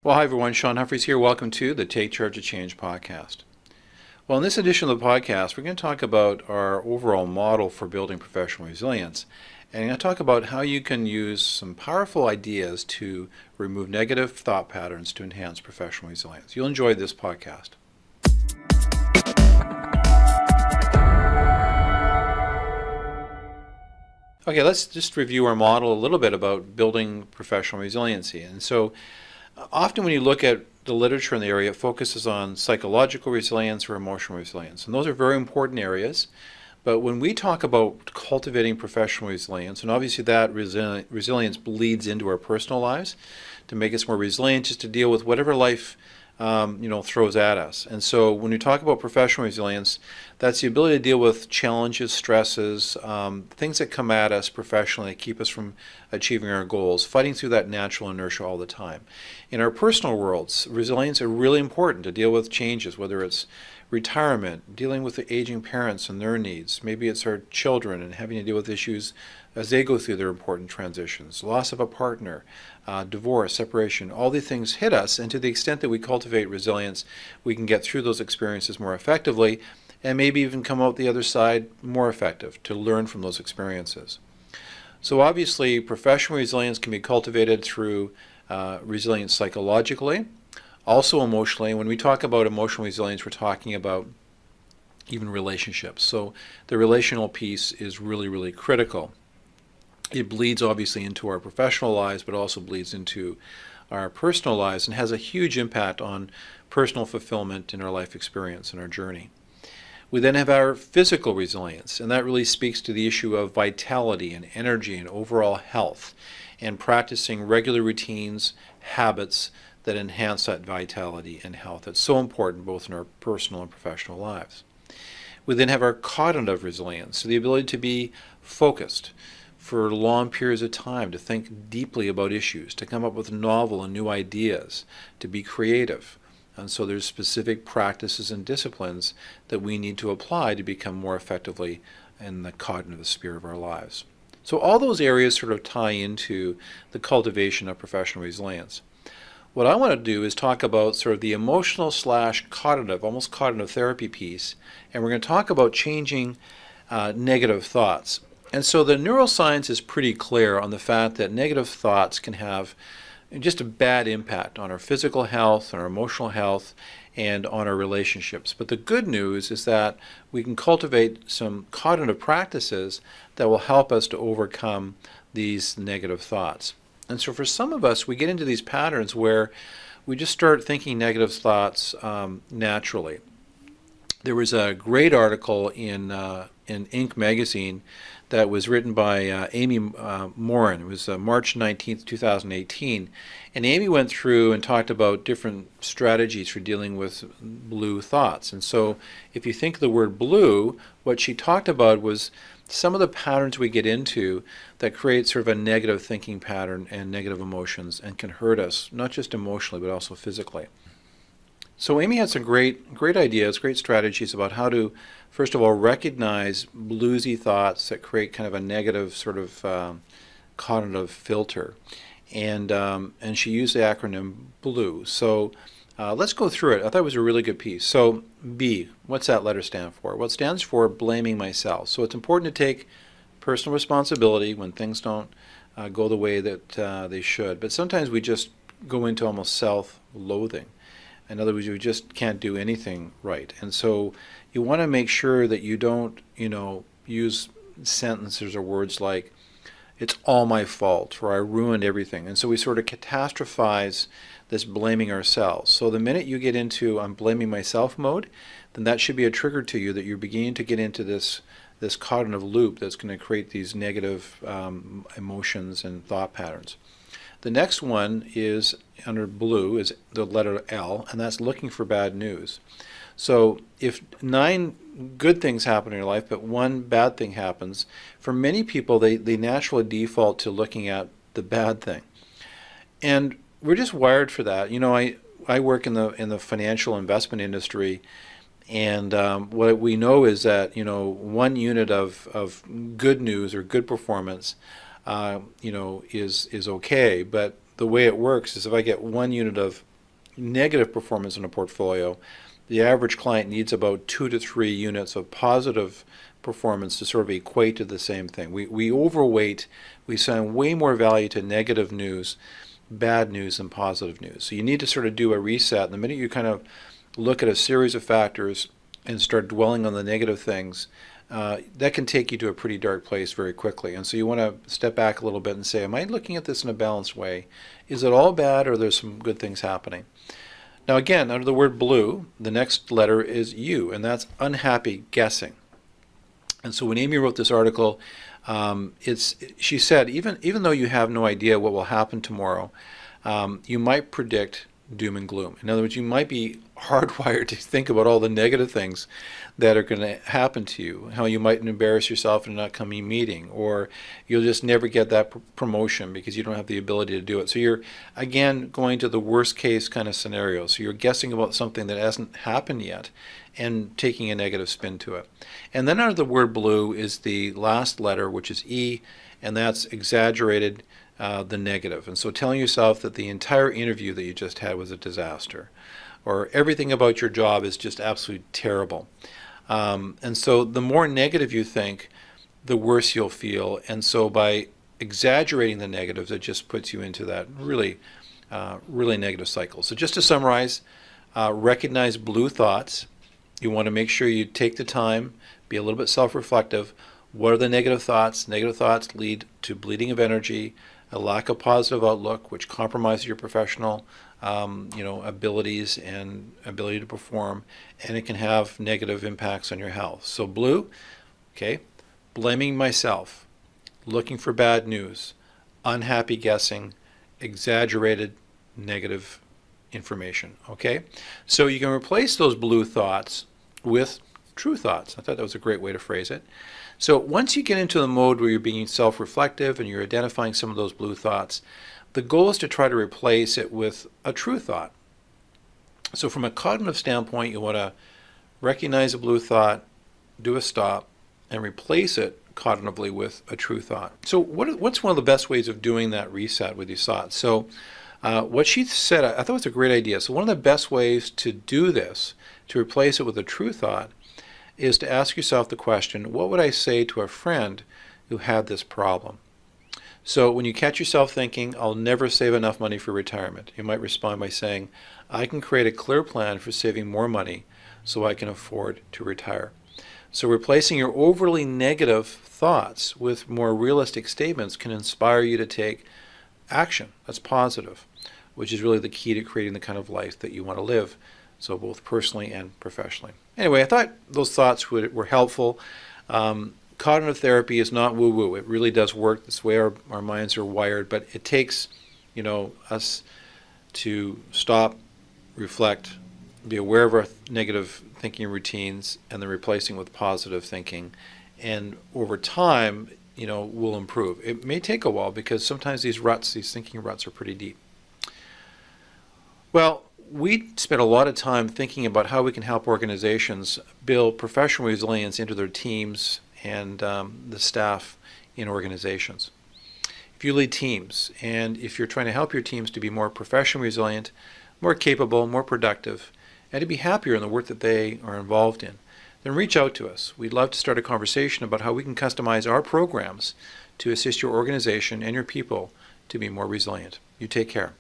Well, hi everyone, Sean Humphreys here. Welcome to the Take Charge of Change podcast. Well, in this edition of the podcast, we're going to talk about our overall model for building professional resilience. And I'm going to talk about how you can use some powerful ideas to remove negative thought patterns to enhance professional resilience. You'll enjoy this podcast. Okay, let's just review our model a little bit about building professional resiliency. And so often when you look at the literature in the area, it focuses on psychological resilience or emotional resilience. And those are very important areas. But when we talk about cultivating professional resilience, and obviously that resilience bleeds into our personal lives to make us more resilient just to deal with whatever life throws at us. And so when we talk about professional resilience, that's the ability to deal with challenges, stresses, things that come at us professionally that keep us from achieving our goals, fighting through that natural inertia all the time. In our personal worlds, resilience is really important to deal with changes, whether it's retirement, dealing with the aging parents and their needs. Maybe it's our children and having to deal with issues as they go through their important transitions, loss of a partner, divorce, separation. All these things hit us, and to the extent that we cultivate resilience, we can get through those experiences more effectively and maybe even come out the other side more effective to learn from those experiences. So obviously, professional resilience can be cultivated through resilience psychologically, also emotionally. When we talk about emotional resilience, we're talking about even relationships. So the relational piece is really, really critical. It bleeds obviously into our professional lives, but also bleeds into our personal lives and has a huge impact on personal fulfillment in our life experience and our journey. We then have our physical resilience, and that really speaks to the issue of vitality and energy and overall health, and practicing regular routines, habits that enhance that vitality and health. It's so important both in our personal and professional lives. We then have our cognitive resilience, so the ability to be focused for long periods of time, to think deeply about issues, to come up with novel and new ideas, to be creative. And so there's specific practices and disciplines that we need to apply to become more effectively in the cognitive sphere of our lives. So all those areas sort of tie into the cultivation of professional resilience. What I want to do is talk about sort of the emotional / cognitive, almost cognitive therapy piece, and we're going to talk about changing negative thoughts. And so the neuroscience is pretty clear on the fact that negative thoughts can have just a bad impact on our physical health, on our emotional health, and on our relationships. But the good news is that we can cultivate some cognitive practices that will help us to overcome these negative thoughts. And so for some of us, we get into these patterns where we just start thinking negative thoughts naturally. There was a great article in Inc. magazine that was written by Amy Morin. It was March 19th, 2018. And Amy went through and talked about different strategies for dealing with blue thoughts. And so if you think of the word blue, what she talked about was some of the patterns we get into that create sort of a negative thinking pattern and negative emotions and can hurt us, not just emotionally, but also physically. So Amy had some great ideas, great strategies about how to, first of all, recognize bluesy thoughts that create kind of a negative sort of cognitive filter. And she used the acronym BLUE. So let's go through it. I thought it was a really good piece. So B, what's that letter stand for? Well, it stands for blaming myself. So it's important to take personal responsibility when things don't go the way that they should. But sometimes we just go into almost self-loathing. In other words, you just can't do anything right. And so you want to make sure that you don't, use sentences or words like, it's all my fault, or I ruined everything. And so we sort of catastrophize this blaming ourselves. So the minute you get into I'm blaming myself mode, then that should be a trigger to you that you're beginning to get into this cognitive loop that's going to create these negative emotions and thought patterns. The next one is under blue is the letter L, and that's looking for bad news. So if 9 good things happen in your life, but 1 bad thing happens, for many people, they naturally default to looking at the bad thing. And we're just wired for that. I work in the financial investment industry, and what we know is that 1 unit of good news or good performance is okay, but the way it works is if I get 1 unit of negative performance in a portfolio, the average client needs about 2 to 3 units of positive performance to sort of equate to the same thing. We overweight, we assign way more value to negative news, bad news, than positive news. So you need to sort of do a reset. And the minute you kind of look at a series of factors and start dwelling on the negative things, that can take you to a pretty dark place very quickly. And so you want to step back a little bit and say, am I looking at this in a balanced way? Is it all bad, or there's some good things happening? Now again, under the word blue, the next letter is U, and that's unhappy guessing. And so when Amy wrote this article, she said, even though you have no idea what will happen tomorrow, you might predict doom and gloom. In other words, you might be hardwired to think about all the negative things that are going to happen to you, how you might embarrass yourself in an upcoming meeting, or you'll just never get that promotion because you don't have the ability to do it. So you're, again, going to the worst case kind of scenario. So you're guessing about something that hasn't happened yet and taking a negative spin to it. And then under the word blue is the last letter, which is E, and that's exaggerated the negative. And so telling yourself that the entire interview that you just had was a disaster, or everything about your job is just absolutely terrible. And so the more negative you think, the worse you'll feel. And so by exaggerating the negatives, it just puts you into that really negative cycle. So just to summarize, recognize blue thoughts. You want to make sure you take the time, be a little bit self-reflective. What are the negative thoughts? Negative thoughts lead to bleeding of energy, a lack of positive outlook, which compromises your professional abilities and ability to perform, and it can have negative impacts on your health. So blue, okay, blaming myself, looking for bad news, unhappy guessing, exaggerated negative information, okay? So you can replace those blue thoughts with true thoughts. I thought that was a great way to phrase it. So once you get into the mode where you're being self-reflective and you're identifying some of those blue thoughts, the goal is to try to replace it with a true thought. So from a cognitive standpoint, you want to recognize a blue thought, do a stop, and replace it cognitively with a true thought. So what's one of the best ways of doing that reset with your thoughts? So what she said, I thought was a great idea. So one of the best ways to do this, to replace it with a true thought, is to ask yourself the question, what would I say to a friend who had this problem? So when you catch yourself thinking, I'll never save enough money for retirement, you might respond by saying, I can create a clear plan for saving more money so I can afford to retire. So replacing your overly negative thoughts with more realistic statements can inspire you to take action that's positive, which is really the key to creating the kind of life that you want to live, so both personally and professionally. Anyway, I thought those thoughts were helpful. Cognitive therapy is not woo-woo. It really does work. That's the way our minds are wired, but it takes, us to stop, reflect, be aware of our negative thinking routines, and then replacing with positive thinking. And over time, we'll improve. It may take a while because sometimes these thinking ruts are pretty deep. Well, we spent a lot of time thinking about how we can help organizations build professional resilience into their teams and the staff in organizations. If you lead teams, and if you're trying to help your teams to be more professionally resilient, more capable, more productive, and to be happier in the work that they are involved in, then reach out to us. We'd love to start a conversation about how we can customize our programs to assist your organization and your people to be more resilient. You take care.